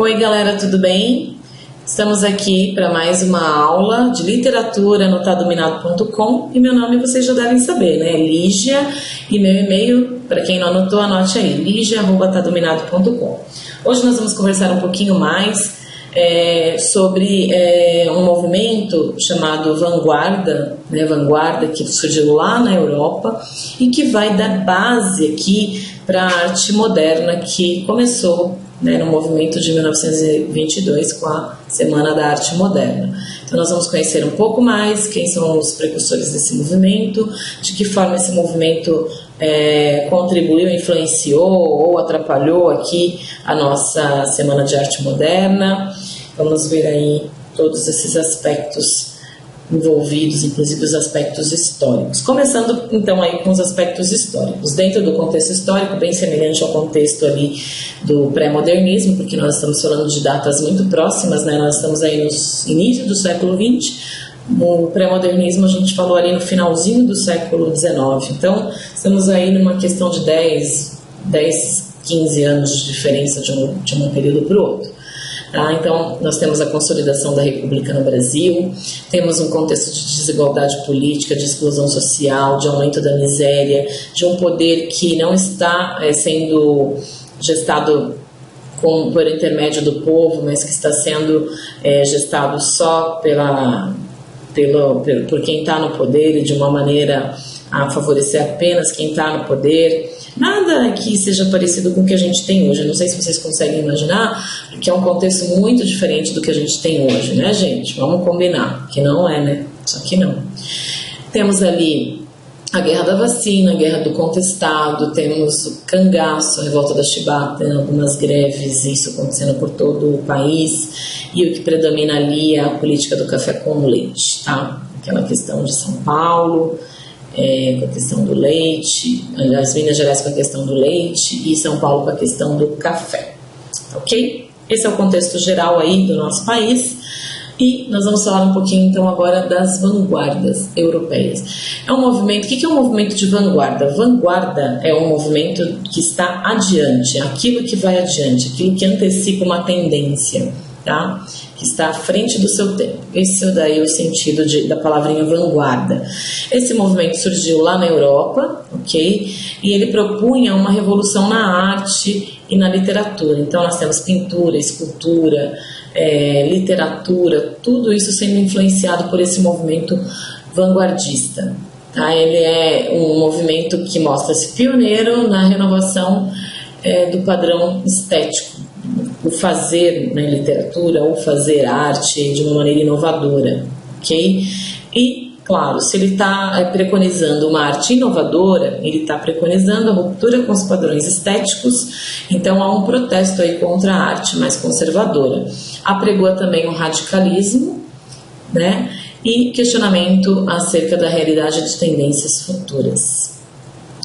Oi galera, tudo bem? Estamos aqui para mais uma aula de literatura no tadominado.com e meu nome vocês já devem saber, né? Lígia, e meu e-mail, para quem não anotou, anote aí, ligia@tadominado.com. Hoje nós vamos conversar um pouquinho mais sobre um movimento chamado Vanguarda, né? Vanguarda, que surgiu lá na Europa e que vai dar base aqui para a arte moderna que começou, né, no movimento de 1922 com a Semana da Arte Moderna. Então nós vamos conhecer um pouco mais quem são os precursores desse movimento, de que forma esse movimento contribuiu, influenciou ou atrapalhou aqui a nossa Semana de Arte Moderna. Vamos ver aí todos esses aspectos envolvidos, inclusive os aspectos históricos. Começando então aí com os aspectos históricos. Dentro do contexto histórico, bem semelhante ao contexto ali do pré-modernismo, porque nós estamos falando de datas muito próximas, né? Nós estamos aí no início do século XX, no pré-modernismo a gente falou ali no finalzinho do século XIX, então estamos aí numa questão de 10, 15 anos de diferença de um período para o outro. Então, nós temos a consolidação da República no Brasil, temos um contexto de desigualdade política, de exclusão social, de aumento da miséria, de um poder que não está sendo gestado por intermédio do povo, mas que está sendo gestado só por quem está no poder e de uma maneira a favorecer apenas quem está no poder. Nada que seja parecido com o que a gente tem hoje. Eu não sei se vocês conseguem imaginar, porque é um contexto muito diferente do que a gente tem hoje, né, gente? Vamos combinar, que não é, né? Só que não. Temos ali a guerra da vacina, a guerra do contestado, temos o cangaço, a revolta da chibata, algumas greves, isso acontecendo por todo o país, e o que predomina ali é a política do café com leite, tá? Aquela questão de São Paulo, com a questão do leite, aliás, Minas Gerais com a questão do leite e São Paulo com a questão do café, ok? Esse é o contexto geral aí do nosso país e nós vamos falar um pouquinho então agora das vanguardas europeias. É um movimento, o que é um movimento de vanguarda? Vanguarda é um movimento que está adiante, aquilo que vai adiante, aquilo que antecipa uma tendência, tá? Que está à frente do seu tempo. Esse daí é o sentido da palavrinha vanguarda. Esse movimento surgiu lá na Europa, ok? E ele propunha uma revolução na arte e na literatura. Então nós temos pintura, escultura, literatura, tudo isso sendo influenciado por esse movimento vanguardista. Tá? Ele é um movimento que mostra-se pioneiro na renovação do padrão estético, o fazer na literatura, ou fazer arte de uma maneira inovadora, ok? E, claro, se ele está preconizando uma arte inovadora, ele está preconizando a ruptura com os padrões estéticos, então há um protesto aí contra a arte mais conservadora. Apregou também o radicalismo, né? E questionamento acerca da realidade de tendências futuras.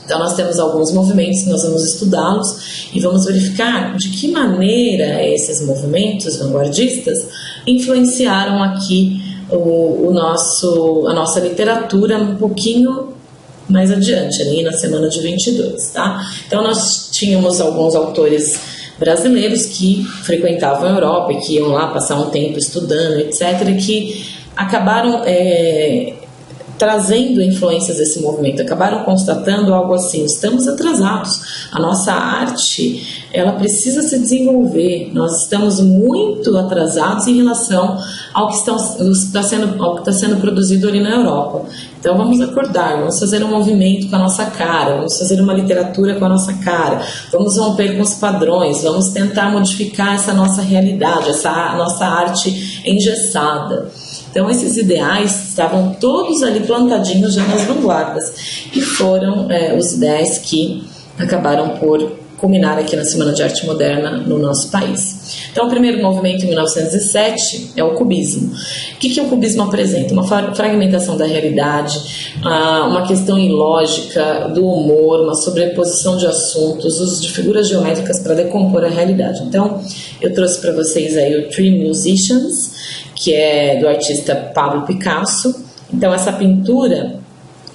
Então nós temos alguns movimentos, nós vamos estudá-los e vamos verificar de que maneira esses movimentos vanguardistas influenciaram aqui a nossa literatura um pouquinho mais adiante, ali na semana de 22, tá? Então nós tínhamos alguns autores brasileiros que frequentavam a Europa e que iam lá passar um tempo estudando, etc., que acabaram trazendo influências desse movimento, acabaram constatando algo assim: estamos atrasados, a nossa arte ela precisa se desenvolver, nós estamos muito atrasados em relação ao que está sendo produzido ali na Europa. Então vamos acordar, vamos fazer um movimento com a nossa cara, vamos fazer uma literatura com a nossa cara, vamos romper com os padrões, vamos tentar modificar essa nossa realidade, essa nossa arte engessada. Então esses ideais estavam todos ali plantadinhos já nas vanguardas e foram os ideais que acabaram por culminar aqui na Semana de Arte Moderna no nosso país. Então o primeiro movimento em 1907 é o cubismo. O que o cubismo apresenta? Uma fragmentação da realidade, uma questão ilógica do humor, uma sobreposição de assuntos, uso de figuras geométricas para decompor a realidade. Então eu trouxe para vocês aí o Three Musicians, que é do artista Pablo Picasso. Então essa pintura,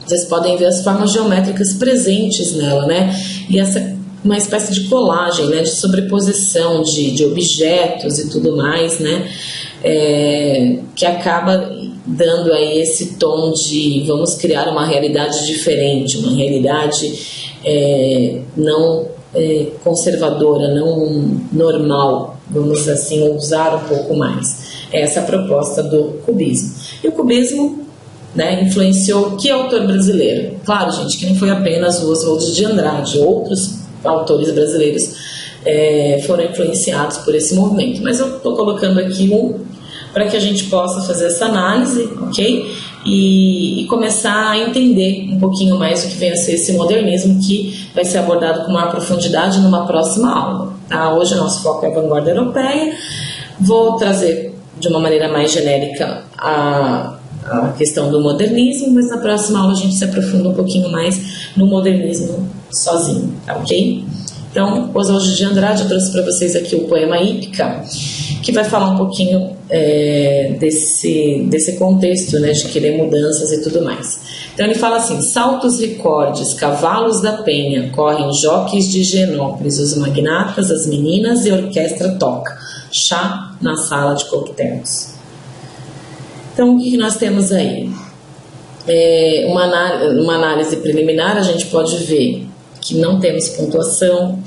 vocês podem ver as formas geométricas presentes nela, né? E essa uma espécie de colagem, né, de sobreposição de objetos e tudo mais, né, que acaba dando aí esse tom de vamos criar uma realidade diferente, uma realidade não conservadora, não normal, vamos assim ousar um pouco mais. Essa é a proposta do cubismo. E o cubismo, né, influenciou que autor brasileiro? Claro, gente, que não foi apenas o Oswald de Andrade, outros autores brasileiros foram influenciados por esse movimento. Mas eu estou colocando aqui para que a gente possa fazer essa análise, ok? E começar a entender um pouquinho mais o que vem a ser esse modernismo, que vai ser abordado com maior profundidade numa próxima aula. Tá? Hoje o nosso foco é a vanguarda europeia. Vou trazer de uma maneira mais genérica a questão do modernismo, mas na próxima aula a gente se aprofunda um pouquinho mais no modernismo sozinho, tá ok? Então, Oswald de Andrade, eu trouxe para vocês aqui o poema Hípica, que vai falar um pouquinho desse contexto, né, de querer mudanças e tudo mais. Então ele fala assim: saltos recordes, cavalos da penha, correm joques de Higienópolis, os magnatas, as meninas e a orquestra toca, chá na sala de coquetéis. Então o que nós temos aí? Uma análise preliminar, a gente pode ver que não temos pontuação,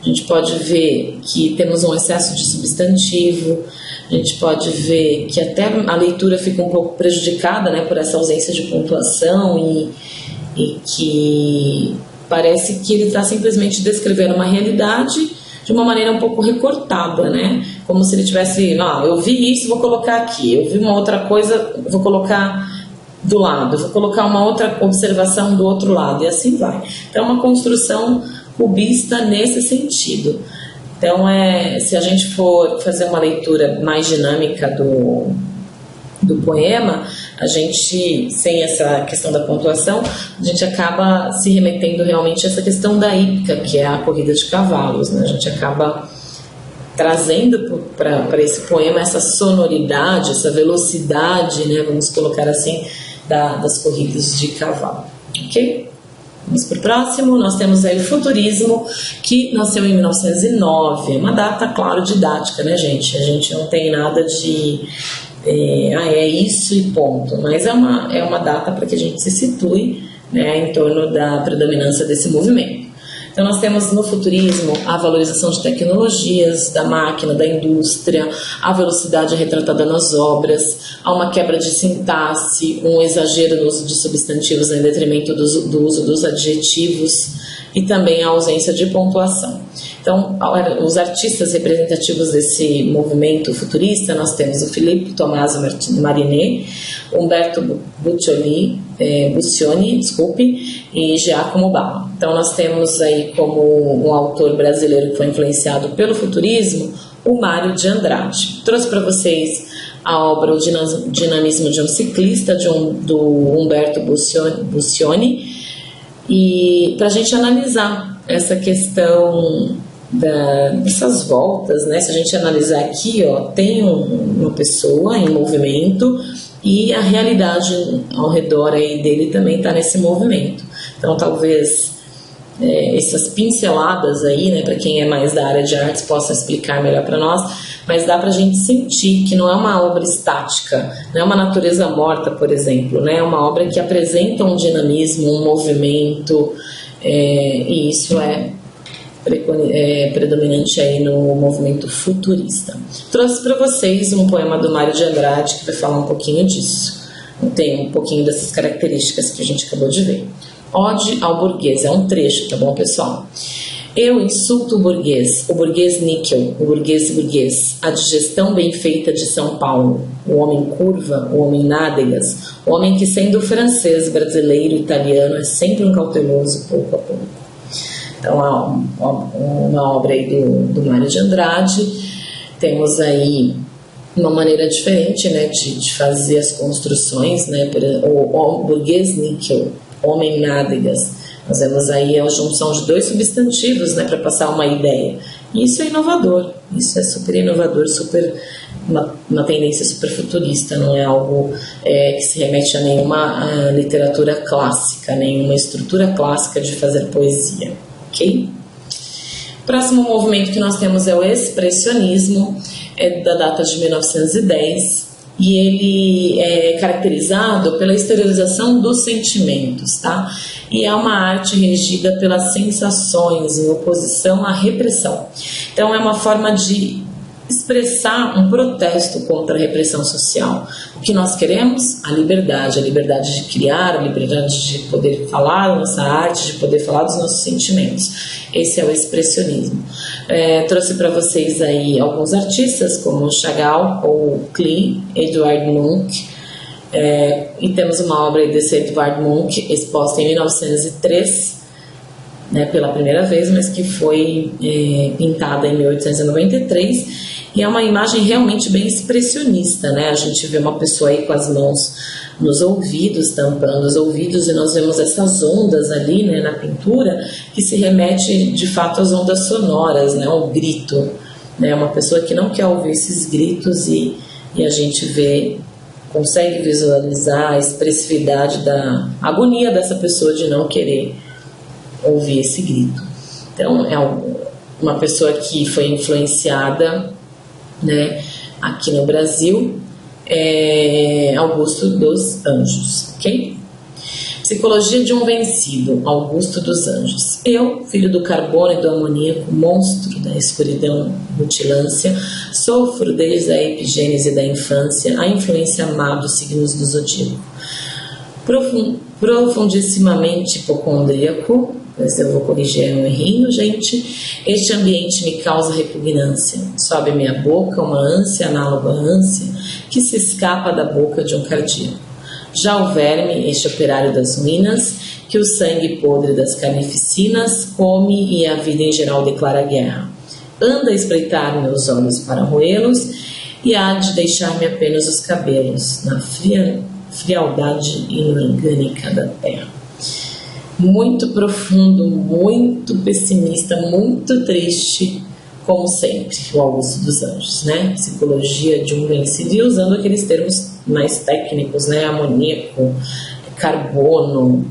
a gente pode ver que temos um excesso de substantivo, a gente pode ver que até a leitura fica um pouco prejudicada, né, por essa ausência de pontuação e que parece que ele está simplesmente descrevendo uma realidade de uma maneira um pouco recortada, né? Como se ele tivesse, eu vi isso, vou colocar aqui, eu vi uma outra coisa, vou colocar do lado, vou colocar uma outra observação do outro lado, e assim vai. Então é uma construção cubista nesse sentido. Então se a gente for fazer uma leitura mais dinâmica do poema, a gente, sem essa questão da pontuação, a gente acaba se remetendo realmente a essa questão da hípica, que é a corrida de cavalos, né? A gente acaba trazendo para esse poema essa sonoridade, essa velocidade, né? Vamos colocar assim, das corridas de cavalo, ok? Vamos para o próximo. Nós temos aí o futurismo, que nasceu em 1909, é uma data, claro, didática, né, gente? A gente não tem nada de é isso e ponto, mas é uma data para que a gente se situe, né, em torno da predominância desse movimento. Então nós temos no futurismo a valorização de tecnologias, da máquina, da indústria, a velocidade retratada nas obras, há uma quebra de sintaxe, um exagero no uso de substantivos em detrimento do uso dos adjetivos e também a ausência de pontuação. Então, os artistas representativos desse movimento futurista, nós temos o Philippe Tommaso Marinet, Umberto Boccioni, e Giacomo Balla. Então, nós temos aí como um autor brasileiro que foi influenciado pelo futurismo, o Mário de Andrade. Trouxe para vocês a obra O Dinamismo de um Ciclista, do Umberto Boccioni, e para a gente analisar essa questão dessas voltas, né? Se a gente analisar aqui, tem uma pessoa em movimento e a realidade ao redor aí dele também está nesse movimento. Então talvez essas pinceladas aí, né, para quem é mais da área de artes possa explicar melhor para nós, mas dá para a gente sentir que não é uma obra estática, não é uma natureza morta, por exemplo, né? É uma obra que apresenta um dinamismo, um movimento, e isso é predominante aí no movimento futurista. Trouxe para vocês um poema do Mário de Andrade que vai falar um pouquinho disso. Tem um pouquinho dessas características que a gente acabou de ver. Ode ao burguês, é um trecho, tá bom, pessoal? Eu insulto o burguês níquel, o burguês, a digestão bem feita de São Paulo, o homem curva, o homem nádegas, o homem que, sendo francês, brasileiro, italiano, é sempre um cauteloso pouco a pouco. Então, uma obra aí do Mário de Andrade. Temos aí uma maneira diferente, né, de fazer as construções, né, o burguês níquel, homem nádegas. Nós vemos aí a junção de dois substantivos, né, para passar uma ideia. E isso é inovador, isso é super inovador, uma tendência super futurista, não é algo que se remete a nenhuma literatura clássica, nenhuma estrutura clássica de fazer poesia, ok? Próximo movimento que nós temos é o expressionismo, é da data de 1910, e ele é caracterizado pela exteriorização dos sentimentos, tá? E é uma arte regida pelas sensações, em oposição à repressão. Então é uma forma de expressar um protesto contra a repressão social. O que nós queremos? A liberdade de criar, a liberdade de poder falar da nossa arte, de poder falar dos nossos sentimentos. Esse é o expressionismo. Trouxe para vocês aí alguns artistas como Chagall ou Klee, Edvard Munch, e temos uma obra desse Edvard Munch exposta em 1903, pela primeira vez, mas que foi pintada em 1893, e é uma imagem realmente bem expressionista, né? A gente vê uma pessoa aí com as mãos nos ouvidos, tampando os ouvidos, e nós vemos essas ondas ali, né, na pintura, que se remete de fato às ondas sonoras, né, ao grito, né? Uma pessoa que não quer ouvir esses gritos, e a gente consegue visualizar a expressividade da agonia dessa pessoa de não querer ouvir esse grito. Então é uma pessoa que foi influenciada, né, aqui no Brasil, Augusto dos Anjos, ok? Psicologia de um vencido, Augusto dos Anjos. Eu, filho do carbono e do amoníaco, monstro da escuridão mutilância, sofro desde a epigênese da infância a influência má dos signos do zodíaco. Profundissimamente hipocondríaco, mas eu vou corrigir um errinho, gente. Este ambiente me causa repugnância. Sobe minha boca uma ânsia análoga à ânsia que se escapa da boca de um cardíaco. Já o verme, este operário das ruínas, que o sangue podre das carnificinas come e a vida em geral declara guerra. Anda a espreitar meus olhos para roê-los e há de deixar-me apenas os cabelos na frialdade inorgânica da terra. Muito profundo, muito pessimista, muito triste, como sempre, o Augusto dos Anjos, né? Psicologia de um vencido, e usando aqueles termos mais técnicos, né? Amoníaco, carbono,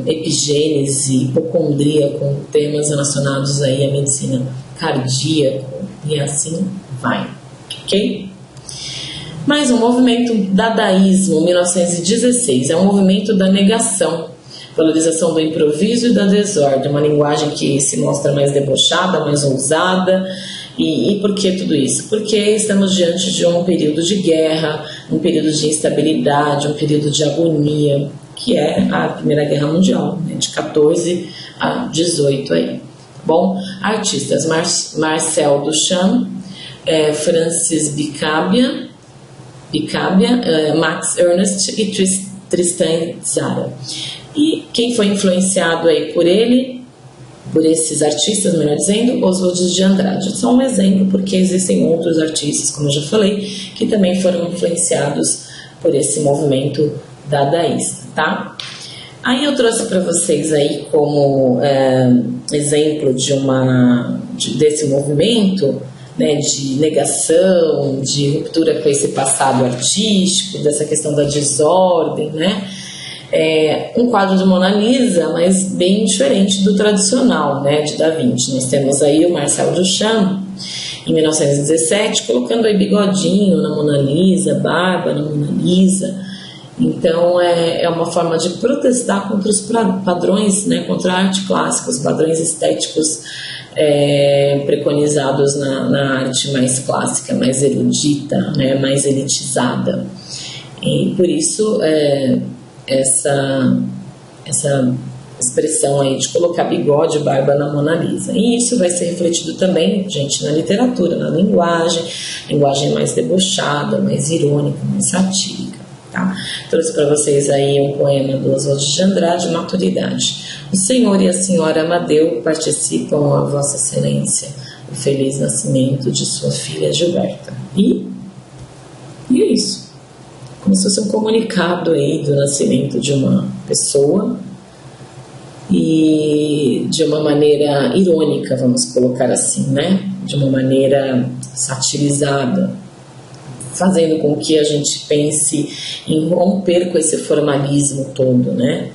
epigênese, hipocondria, com temas relacionados aí à medicina cardíaca, e assim vai, ok? Mais um movimento dadaísmo, 1916, é um movimento da negação, valorização do improviso e da desordem, uma linguagem que se mostra mais debochada, mais ousada. E por que tudo isso? Porque estamos diante de um período de guerra, um período de instabilidade, um período de agonia, que é a Primeira Guerra Mundial, né, de 14 a 18 aí, tá bom? Artistas: Marcel Duchamp, Francis Picabia, Max Ernst e Tristan Tzara. E quem foi influenciado aí por esses artistas, melhor dizendo, Oswald de Andrade. Só um exemplo, porque existem outros artistas, como eu já falei, que também foram influenciados por esse movimento dadaísta, tá? Aí eu trouxe para vocês aí como exemplo desse movimento, né, de negação, de ruptura com esse passado artístico, dessa questão da desordem, né? Um quadro de Mona Lisa, mas bem diferente do tradicional, né, de Da Vinci. Nós temos aí o Marcel Duchamp, em 1917, colocando aí bigodinho na Mona Lisa, barba na Mona Lisa. Então é uma forma de protestar contra os padrões, né, contra a arte clássica, os padrões estéticos preconizados na arte mais clássica, mais erudita, né, mais elitizada. E por isso essa expressão aí de colocar bigode e barba na Mona Lisa. E isso vai ser refletido também, gente, na literatura, na linguagem mais debochada, mais irônica, mais satírica, tá? Trouxe para vocês aí um poema do Oswald de Andrade, Maturidade. O Senhor e a Senhora Amadeu participam a Vossa Excelência o feliz nascimento de sua filha Gilberta. E é isso. Como se fosse um comunicado aí do nascimento de uma pessoa, e de uma maneira irônica, vamos colocar assim, né? De uma maneira satirizada, fazendo com que a gente pense em romper com esse formalismo todo, né?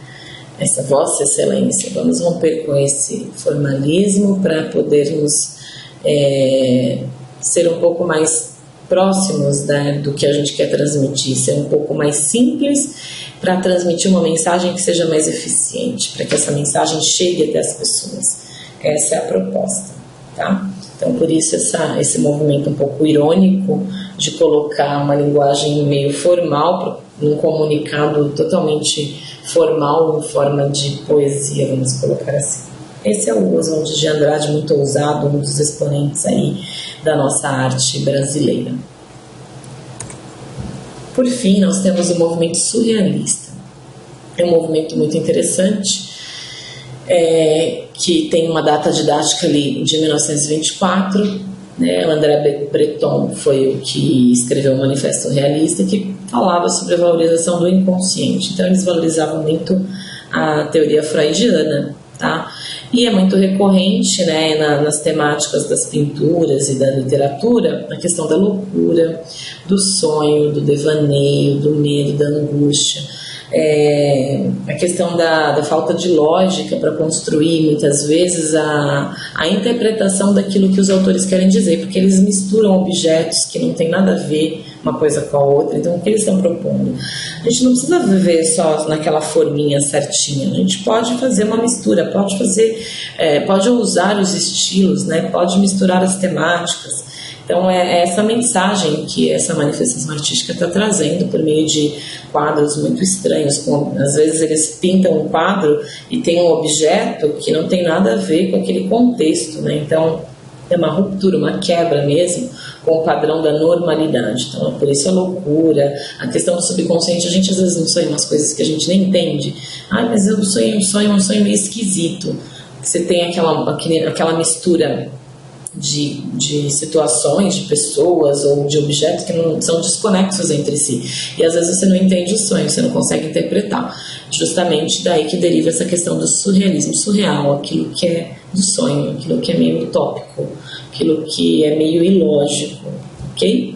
essa Vossa Excelência. Vamos romper com esse formalismo para podermos ser um pouco mais próximos, né, do que a gente quer transmitir, ser um pouco mais simples para transmitir uma mensagem que seja mais eficiente, para que essa mensagem chegue até as pessoas. Essa é a proposta, tá? Então, por isso esse movimento um pouco irônico de colocar uma linguagem meio formal, um comunicado totalmente formal em forma de poesia, vamos colocar assim. Esse é o Oswald de Andrade, muito ousado, um dos exponentes aí da nossa arte brasileira. Por fim, nós temos o movimento surrealista. É um movimento muito interessante, que tem uma data didática ali de 1924, né? O André Breton foi o que escreveu o Manifesto Realista, que falava sobre a valorização do inconsciente. Então eles valorizavam muito a teoria freudiana, tá? E é muito recorrente, né, nas temáticas das pinturas e da literatura, a questão da loucura, do sonho, do devaneio, do medo, da angústia, a questão da falta de lógica para construir muitas vezes a interpretação daquilo que os autores querem dizer, porque eles misturam objetos que não tem nada a ver uma coisa com a outra. Então, o que eles estão propondo? A gente não precisa viver só naquela forminha certinha, a gente pode fazer uma mistura, pode usar os estilos, né? Pode misturar as temáticas. Então é essa mensagem que essa manifestação artística está trazendo por meio de quadros muito estranhos. Às vezes eles pintam um quadro e tem um objeto que não tem nada a ver com aquele contexto, né? Então é uma ruptura, uma quebra mesmo com o padrão da normalidade. Então por isso a loucura, a questão do subconsciente. A gente às vezes não sonha umas coisas que a gente nem entende. Mas eu sonho um sonho meio esquisito. Você tem aquela mistura de situações, de pessoas ou de objetos que não são desconexos entre si, e às vezes você não entende o sonho, você não consegue interpretar. Justamente daí que deriva essa questão do surrealismo, surreal, aquilo que é do sonho, aquilo que é meio utópico, aquilo que é meio ilógico, ok?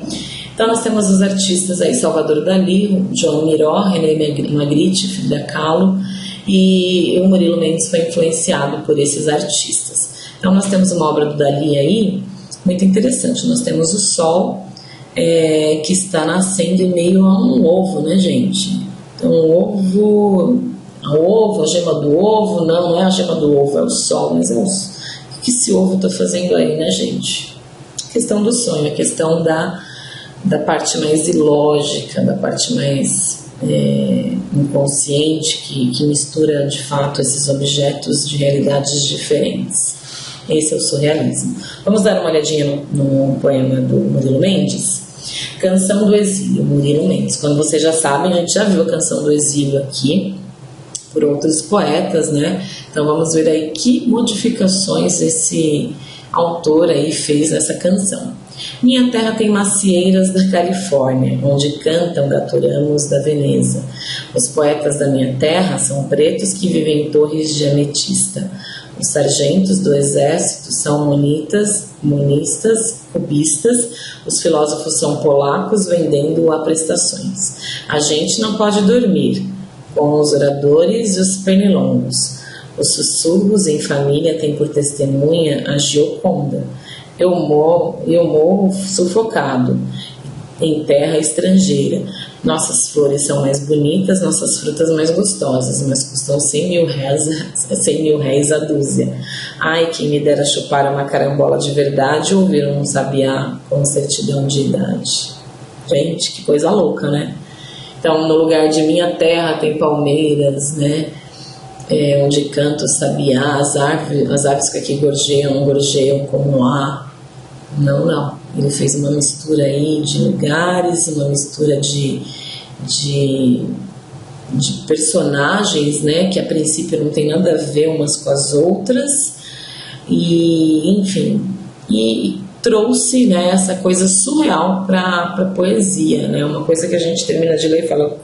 Então nós temos os artistas aí, Salvador Dalí, João Miró, René Magritte, Frida Kahlo, e o Murilo Mendes foi influenciado por esses artistas. Então nós temos uma obra do Dalí aí, muito interessante. Nós temos o sol que está nascendo em meio a um ovo, né, gente? Então a gema do ovo, não é a gema do ovo, é o sol, mas o que esse ovo está fazendo aí, né, gente? A questão do sonho, a questão da parte mais ilógica, da parte mais inconsciente, que mistura de fato esses objetos de realidades diferentes. Esse é o surrealismo. Vamos dar uma olhadinha no poema do Murilo Mendes? Canção do Exílio, Murilo Mendes. Quando vocês já sabem, a gente já viu a Canção do Exílio aqui, por outros poetas, né? Então vamos ver aí que modificações esse autor aí fez nessa canção. Minha terra tem macieiras da Califórnia, onde cantam gatoramos da Veneza. Os poetas da minha terra são pretos que vivem em torres de ametista. Os sargentos do exército são monistas, cubistas. Os filósofos são polacos vendendo a prestações. A gente não pode dormir com os oradores e os pernilongos. Os sussurros em família têm por testemunha a Gioconda. Eu morro sufocado em terra estrangeira. Nossas flores são mais bonitas, nossas frutas mais gostosas, mas custam 100 mil réis a dúzia. Ai, quem me dera chupar uma carambola de verdade ou ouvir um sabiá com certidão de idade. Gente, que coisa louca, né? Então, no lugar de minha terra tem palmeiras, né? Onde canta o sabiá, as aves que aqui gorjeiam como ar. Não. Ele fez uma mistura aí de lugares, uma mistura de personagens, né, que a princípio não tem nada a ver umas com as outras, e enfim, e trouxe, né, essa coisa surreal para a poesia, né, uma coisa que a gente termina de ler e fala,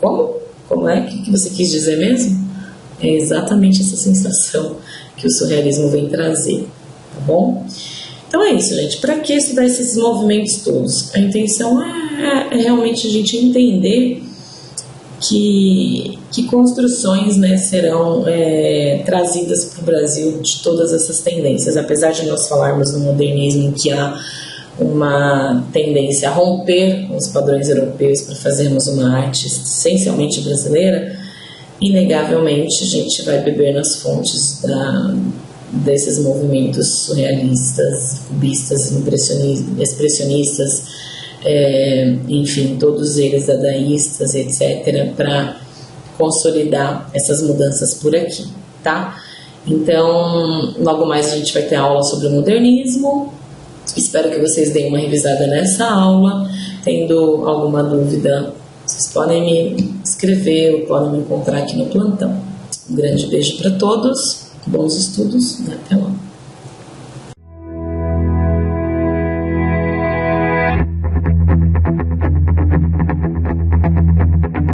como é que você quis dizer mesmo? É exatamente essa sensação que o surrealismo vem trazer, tá bom? Então é isso, gente. Para que estudar esses movimentos todos? A intenção é realmente a gente entender que construções, né, serão trazidas para o Brasil de todas essas tendências. Apesar de nós falarmos no modernismo em que há uma tendência a romper os padrões europeus para fazermos uma arte essencialmente brasileira, inegavelmente a gente vai beber nas fontes desses movimentos surrealistas, cubistas, expressionistas, enfim, todos eles dadaístas, etc., para consolidar essas mudanças por aqui, tá? Então, logo mais a gente vai ter aula sobre o modernismo. Espero que vocês deem uma revisada nessa aula. Tendo alguma dúvida, vocês podem me escrever ou podem me encontrar aqui no plantão. Um grande beijo para todos, bons estudos e até lá.